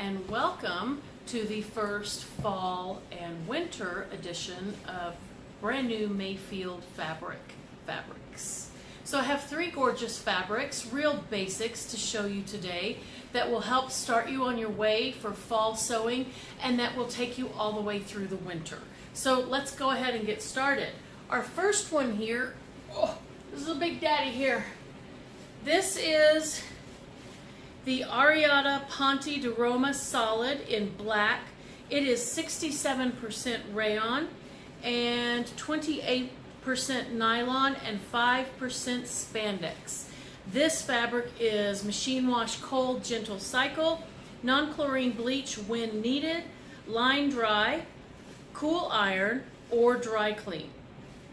and welcome to the first fall and winter edition of brand new Mayfield fabrics. So I have three gorgeous fabrics, real basics to show you today that will help start you on your way for fall sewing and that will take you all the way through the winter. So let's go ahead and get started. Our first one here, this is a big daddy here. This is the Ariata Ponte de Roma Solid in black. It is 67% rayon and 28% nylon and 5% spandex. This fabric is machine wash cold, gentle cycle, non-chlorine bleach when needed, line dry, cool iron, or dry clean.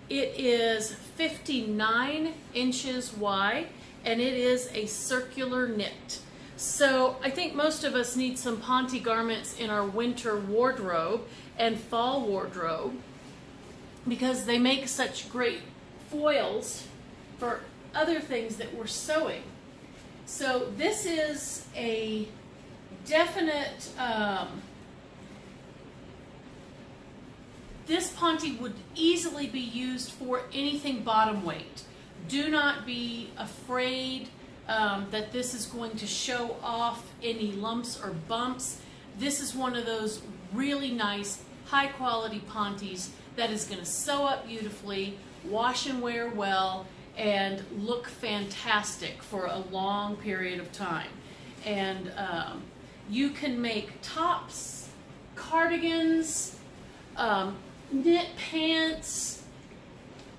It is 59 inches wide and it is a circular knit. So I think most of us need some Ponte garments in our winter wardrobe and fall wardrobe because they make such great foils for other things that we're sewing. So this is a definite, this Ponte would easily be used for anything bottom weight. Do not be afraid that this is going to show off any lumps or bumps. This is one of those really nice, high quality Pontes that is going to sew up beautifully, wash and wear well, and look fantastic for a long period of time. And you can make tops, cardigans, knit pants,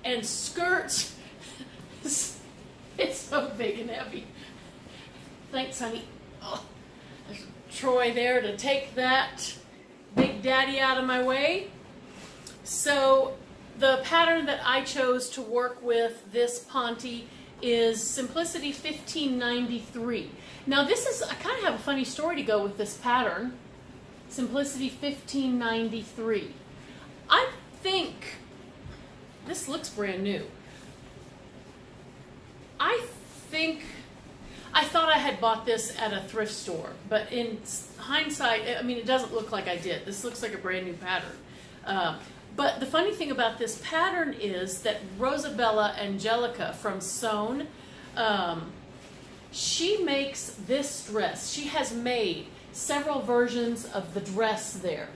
and skirts. It's so big and heavy. Thanks, honey. Oh, there's Troy there to take that big daddy out of my way. So the pattern that I chose to work with this Ponte is Simplicity 1593. Now this is, I kind of have a funny story to go with this pattern, Simplicity 1593. I think this looks brand new. I thought I had bought this at a thrift store, but in hindsight, I mean, it doesn't look like I did. This looks like a brand new pattern. But the funny thing about this pattern is that Rosabella Angelica from Sewn, she makes this dress. She has made several versions of the dress there.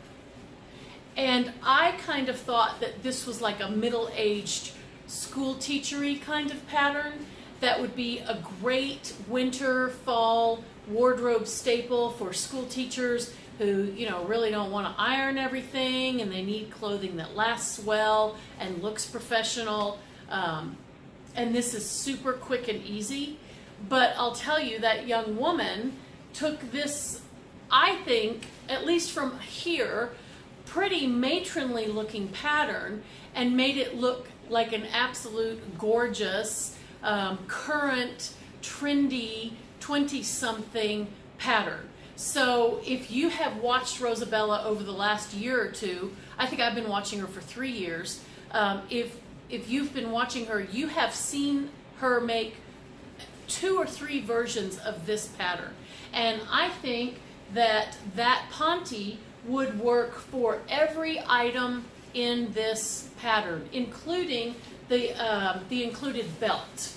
And I kind of thought that this was like a middle-aged school teachery kind of pattern that would be a great winter, fall wardrobe staple for school teachers who, you know, really don't want to iron everything and they need clothing that lasts well and looks professional. And this is super quick and easy. But I'll tell you, that young woman took this, I think, at least from here, pretty matronly looking pattern and made it look like an absolute gorgeous, current, trendy, 20-something pattern. So if you have watched Rosabella over the last year or two, I think I've been watching her for 3 years. If you've been watching her, you have seen her make 2 or 3 versions of this pattern. And I think that that Ponte would work for every item in this pattern, including the included belt.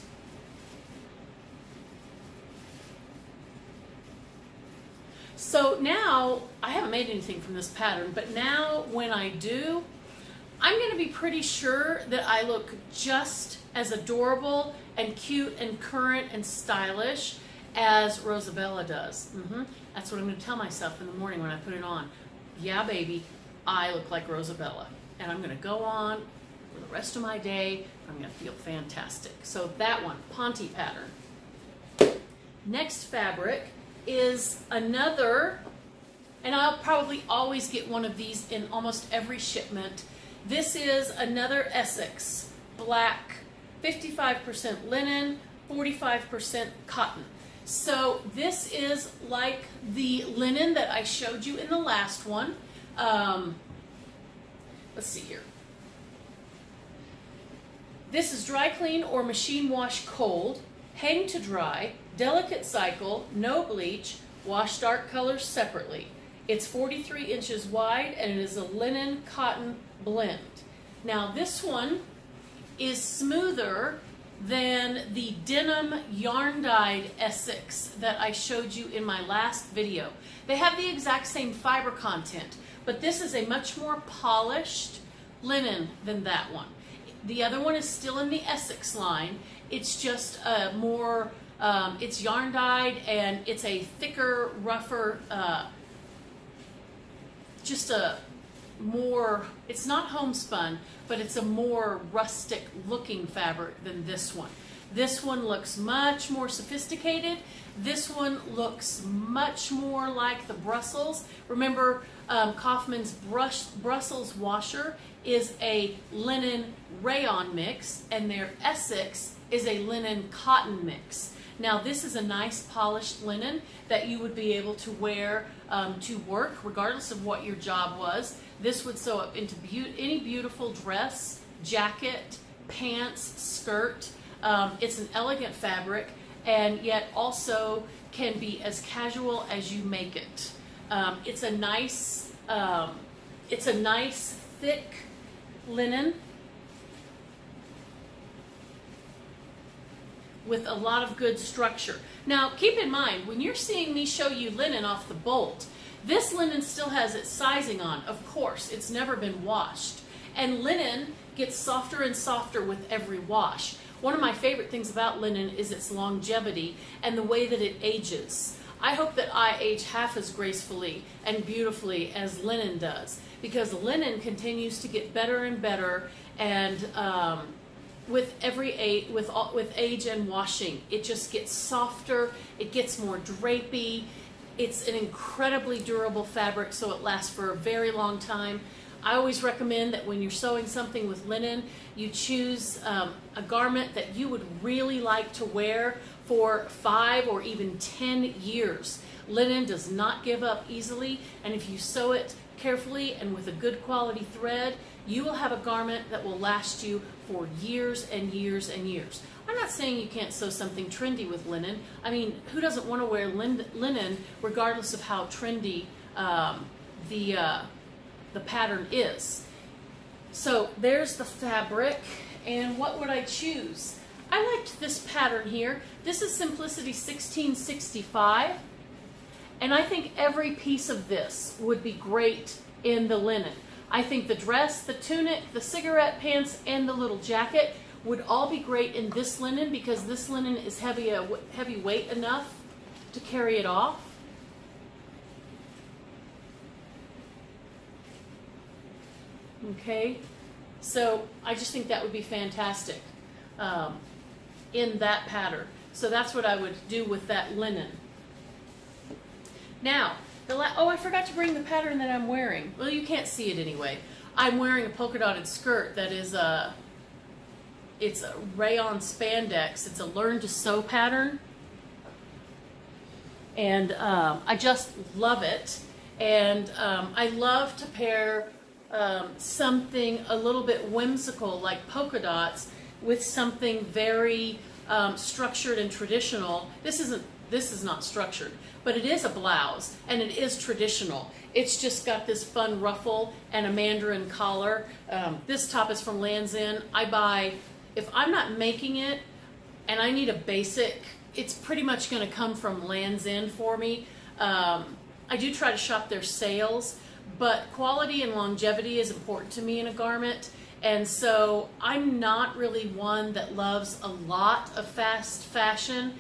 So now, I haven't made anything from this pattern, but now when I do, I'm going to be pretty sure that I look just as adorable and cute and current and stylish as Rosabella does. That's what I'm going to tell myself in the morning when I put it on. Yeah, baby, I look like Rosabella. And I'm going to go on for the rest of my day. I'm going to feel fantastic. So that one, Ponte pattern. Next fabric is another, and I'll probably always get one of these in almost every shipment. This is another Essex Black, 55% linen, 45% cotton. So this is like the linen that I showed you in the last one. Let's see here. This is dry clean or machine wash cold, hang to dry, delicate cycle, no bleach, Wash dark colors separately. It's 43 inches wide and it is a linen cotton blend. Now this one is smoother than the denim yarn dyed Essex that I showed you in my last video. They have the exact same fiber content, but this is a much more polished linen than that one. The other one is still in the Essex line. It's just more, it's yarn dyed and it's a thicker, rougher, just a more, it's not homespun, but it's a more rustic looking fabric than this one. This one looks much more sophisticated. This one looks much more like the Brussels. Remember, Kaufman's Brussels washer is a linen rayon mix, and their Essex is a linen cotton mix. Now this is a nice polished linen that you would be able to wear to work regardless of what your job was. This would sew up into any beautiful dress, jacket, pants, skirt. It's an elegant fabric and yet also can be as casual as you make it. It's a nice thick linen with a lot of good structure. Now keep in mind, when you're seeing me show you linen off the bolt, this linen still has its sizing on. Of course, it's never been washed. And linen gets softer and softer with every wash. One of my favorite things about linen is its longevity and the way that it ages. I hope that I age half as gracefully and beautifully as linen does, because linen continues to get better and better, and with age and washing, it just gets softer, it gets more drapey. It's an incredibly durable fabric, so it lasts for a very long time. I always recommend that when you're sewing something with linen, you choose a garment that you would really like to wear for 5 or even 10 years. Linen does not give up easily, and if you sew it carefully and with a good quality thread, you will have a garment that will last you for years and years and years. I'm not saying you can't sew something trendy with linen. I mean, who doesn't want to wear linen regardless of how trendy the pattern is? So there's the fabric, and what would I choose? I liked this pattern here. This is Simplicity 1665, and I think every piece of this would be great in the linen. I think the dress, the tunic, the cigarette pants, and the little jacket would all be great in this linen, because this linen is heavy weight enough to carry it off. Okay, so I just think that would be fantastic in that pattern. So that's what I would do with that linen. Now, oh, I forgot to bring the pattern that I'm wearing. Well, you can't see it anyway. I'm wearing a polka dotted skirt that is it's a rayon spandex. It's a learn to sew pattern, and I just love it. And I love to pair something a little bit whimsical like polka dots with something very structured and traditional. This is not structured, but it is a blouse and it is traditional. It's just got this fun ruffle and a mandarin collar. This top is from Land's End. I buy, if I'm not making it and I need a basic, it's pretty much going to come from Land's End for me. I do try to shop their sales, but quality and longevity is important to me in a garment. And so I'm not really one that loves a lot of fast fashion.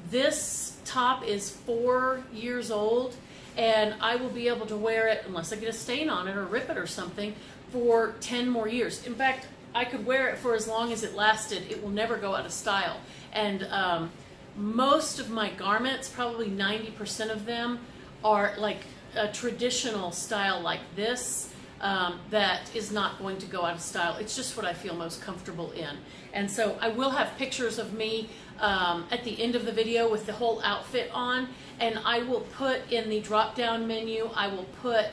This top is 4 years old, and I will be able to wear it, unless I get a stain on it or rip it or something, for 10 more years. In fact, I could wear it for as long as it lasted. It will never go out of style. And most of my garments, probably 90% of them, are like a traditional style like this. That is not going to go out of style. It's just what I feel most comfortable in. And so I will have pictures of me at the end of the video with the whole outfit on, and I will put in the drop down menu, I will put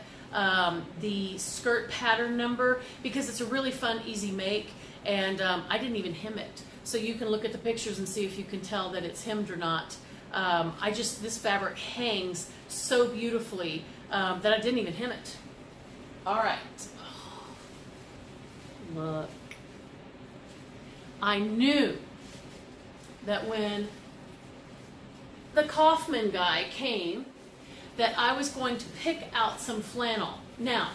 the skirt pattern number, because it's a really fun, easy make, and I didn't even hem it. So you can look at the pictures and see if you can tell that it's hemmed or not This fabric hangs so beautifully that I didn't even hem it. All right. Oh, look. I knew that when the Kaufman guy came that I was going to pick out some flannel. Now,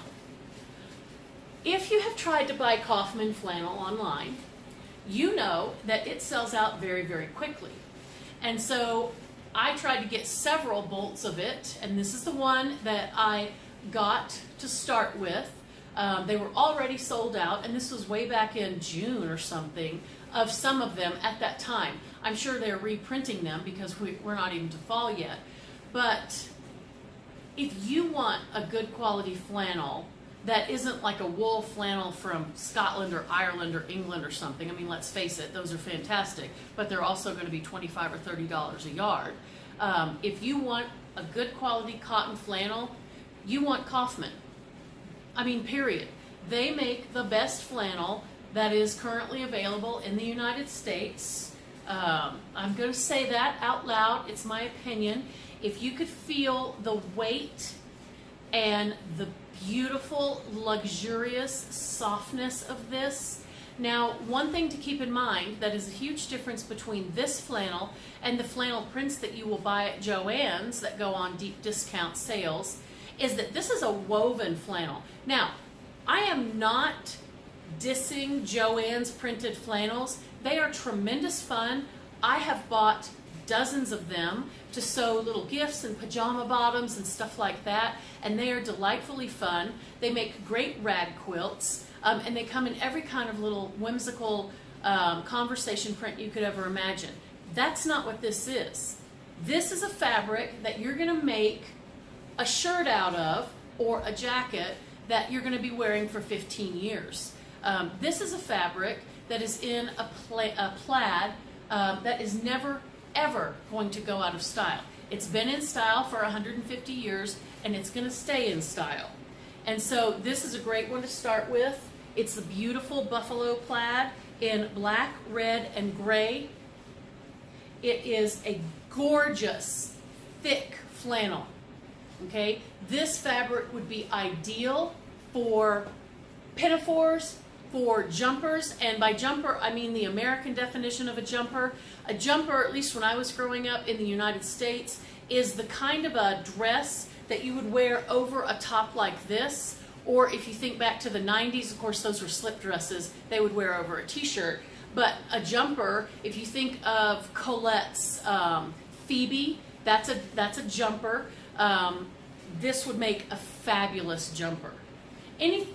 if you have tried to buy Kaufman flannel online, you know that it sells out very, very quickly. And so I tried to get several bolts of it, and this is the one that I got to start with. They were already sold out, and this was way back in June or something of some of them at that time. I'm sure they're reprinting them because we're not even to fall yet. But if you want a good quality flannel that isn't like a wool flannel from Scotland or Ireland or England or something, I mean, let's face it, those are fantastic, but they're also going to be $25 or $30 a yard. If you want a good quality cotton flannel, you want Kaufman. I mean, period. They make the best flannel that is currently available in the United States. I'm going to say that out loud. It's my opinion. If you could feel the weight and the beautiful, luxurious softness of this. Now, one thing to keep in mind that is a huge difference between this flannel and the flannel prints that you will buy at Joann's that go on deep discount sales is that this is a woven flannel. Now, I am not dissing Joann's printed flannels. They are tremendous fun. I have bought dozens of them to sew little gifts and pajama bottoms and stuff like that, and they are delightfully fun. They make great rag quilts, and they come in every kind of little whimsical conversation print you could ever imagine. That's not what this is. This is a fabric that you're going to make a shirt out of or a jacket that you're going to be wearing for 15 years. This is a fabric that is in a plaid that is never, ever going to go out of style. It's been in style for 150 years, and it's going to stay in style. And so this is a great one to start with. It's a beautiful buffalo plaid in black, red, and gray. It is a gorgeous, thick flannel. Okay, this fabric would be ideal for pinafores, for jumpers, and by jumper I mean the American definition of a jumper. A jumper, at least when I was growing up in the United States, is the kind of a dress that you would wear over a top like this, or if you think back to the 90s, of course those were slip dresses, they would wear over a t-shirt. But a jumper, if you think of Colette's Phoebe, that's a jumper. This would make a fabulous jumper.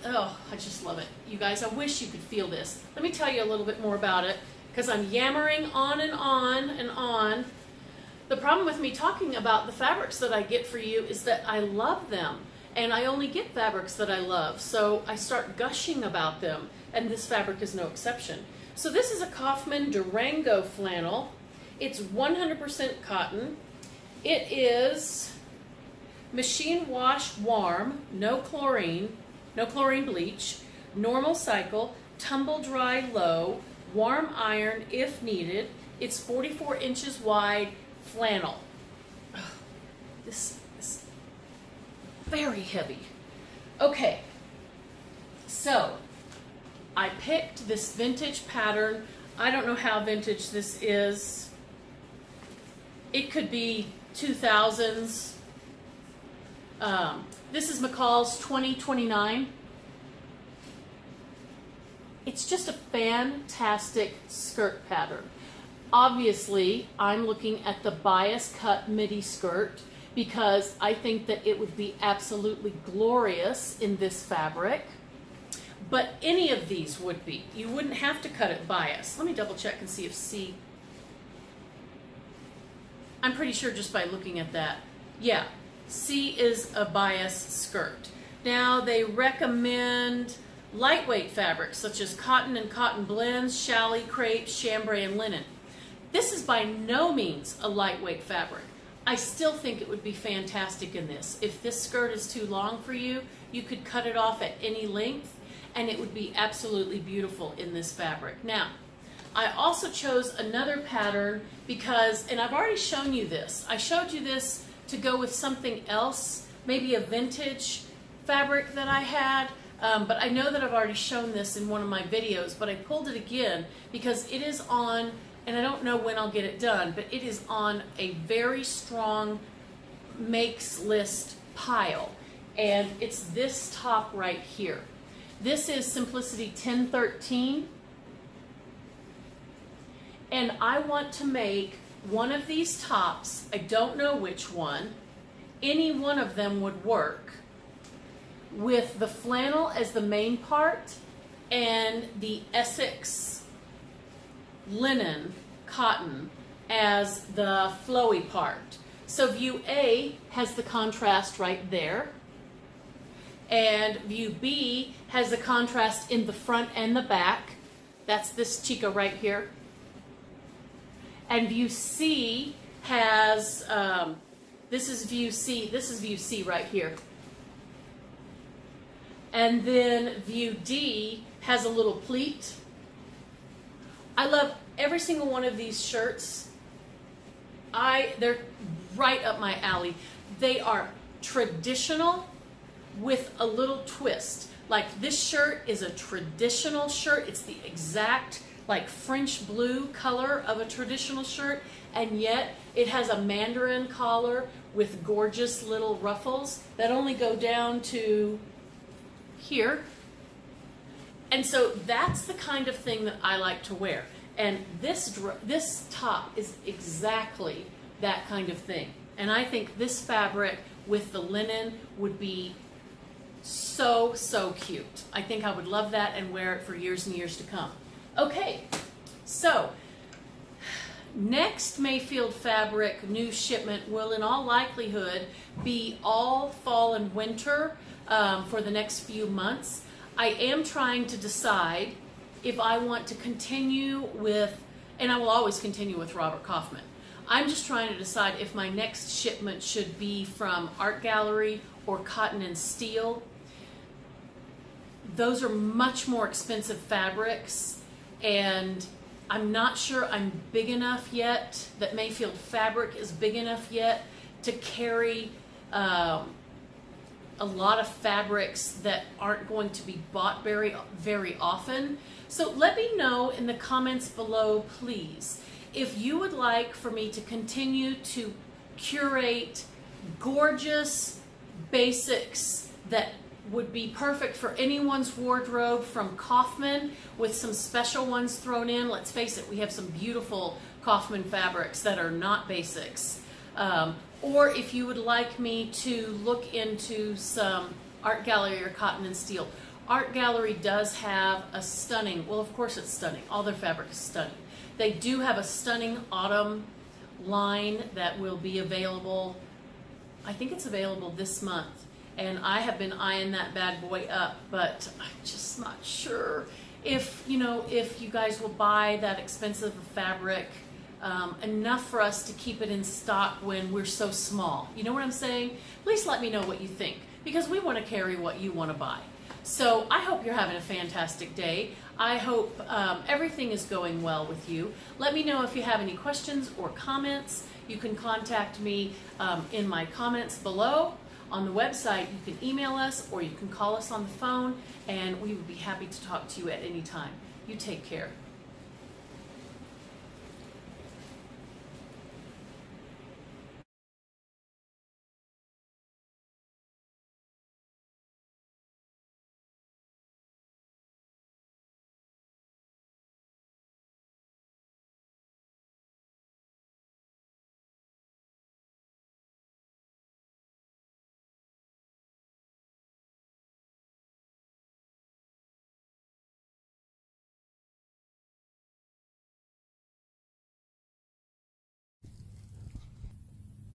Oh, I just love it. You guys, I wish you could feel this. Let me tell you a little bit more about it, because I'm yammering on and on and on. The problem with me talking about the fabrics that I get for you is that I love them, and I only get fabrics that I love, so I start gushing about them, and this fabric is no exception. So this is a Kaufman Durango flannel. It's 100% cotton. It is machine wash warm, no chlorine bleach, normal cycle, tumble dry low, warm iron if needed. It's 44 inches wide flannel. This is very heavy. Okay, so I picked this vintage pattern. I don't know how vintage this is. It could be 2000s. This is McCalls 2029. It's just a fantastic skirt pattern. Obviously, I'm looking at the bias cut midi skirt because I think that it would be absolutely glorious in this fabric. But any of these would be. You wouldn't have to cut it bias. Let me double check and see if C. I'm pretty sure just by looking at that. Yeah, C is a bias skirt. Now they recommend lightweight fabrics such as cotton and cotton blends, challis, crepe, chambray, and linen. This is by no means a lightweight fabric. I still think it would be fantastic in this. If this skirt is too long for you, you could cut it off at any length and it would be absolutely beautiful in this fabric. Now, I also chose another pattern because, and I've already shown you this. I showed you this to go with something else, maybe a vintage fabric that I had, but I know that I've already shown this in one of my videos, but I pulled it again because it is on, and I don't know when I'll get it done, but it is on a very strong makes list pile, and it's this top right here. This is Simplicity 1013, and I want to make one of these tops. I don't know which one. Any one of them would work, with the flannel as the main part and the Essex linen cotton as the flowy part. So view A has the contrast right there, and view B has the contrast in the front and the back. That's this chica right here. And view C has, this is view C right here. And then view D has a little pleat. I love every single one of these shirts. They're right up my alley. They are traditional with a little twist. Like this shirt is a traditional shirt. It's the exact like French blue color of a traditional shirt, and yet it has a mandarin collar with gorgeous little ruffles that only go down to here. And so that's the kind of thing that I like to wear. And this top is exactly that kind of thing. And I think this fabric with the linen would be so, so cute. I think I would love that and wear it for years and years to come. Okay, so next Mayfield fabric new shipment will in all likelihood be all fall and winter for the next few months. I am trying to decide if I want to continue with, and I will always continue with Robert Kaufman. I'm just trying to decide if my next shipment should be from Art Gallery or Cotton and Steel. Those are much more expensive fabrics, and I'm not sure I'm big enough yet, that Mayfield fabric is big enough yet to carry a lot of fabrics that aren't going to be bought very, very often. So let me know in the comments below, please, if you would like for me to continue to curate gorgeous basics that would be perfect for anyone's wardrobe from Kaufman with some special ones thrown in. Let's face it, we have some beautiful Kaufman fabrics that are not basics. Or if you would like me to look into some Art Gallery or Cotton and Steel. Art Gallery does have a stunning, well of course it's stunning, all their fabric is stunning. They do have a stunning autumn line that will be available, I think it's available this month. And I have been eyeing that bad boy up, but I'm just not sure if, if you guys will buy that expensive fabric enough for us to keep it in stock when we're so small. You know what I'm saying? Please let me know what you think, because we want to carry what you want to buy. So I hope you're having a fantastic day. I hope everything is going well with you. Let me know if you have any questions or comments. You can contact me in my comments below. On the website, you can email us or you can call us on the phone, and we would be happy to talk to you at any time. You take care.